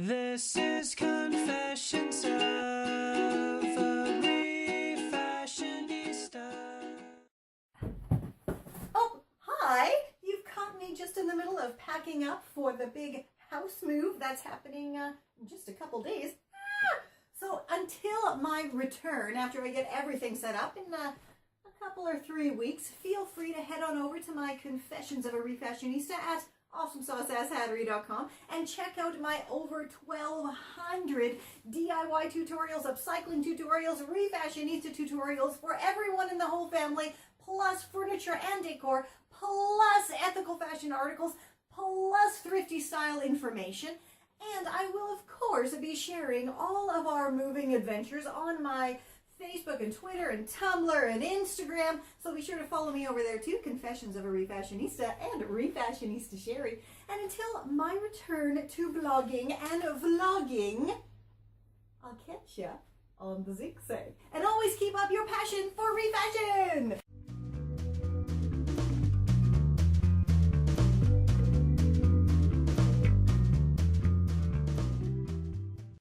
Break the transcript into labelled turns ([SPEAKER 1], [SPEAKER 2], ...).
[SPEAKER 1] This is Confessions of a Refashionista.
[SPEAKER 2] Oh, hi! You've caught me just in the middle of packing up for the big house move that's happening in just a couple days. So until my return, after I get everything set up in a couple or 3 weeks, feel free to head on over to my Confessions of a Refashionista at awesomesauceasshattery.com and check out my over 1,200 DIY tutorials, upcycling tutorials, refashionista tutorials for everyone in the whole family, plus furniture and decor, plus ethical fashion articles, plus thrifty style information. And I will, of course, be sharing all of our moving adventures on my Facebook and Twitter and Tumblr and Instagram. So be sure to follow me over there too, Confessions of a Refashionista and Refashionista Sherry. And until my return to blogging and vlogging, I'll catch ya on the zigzag. And always keep up your passion for refashion!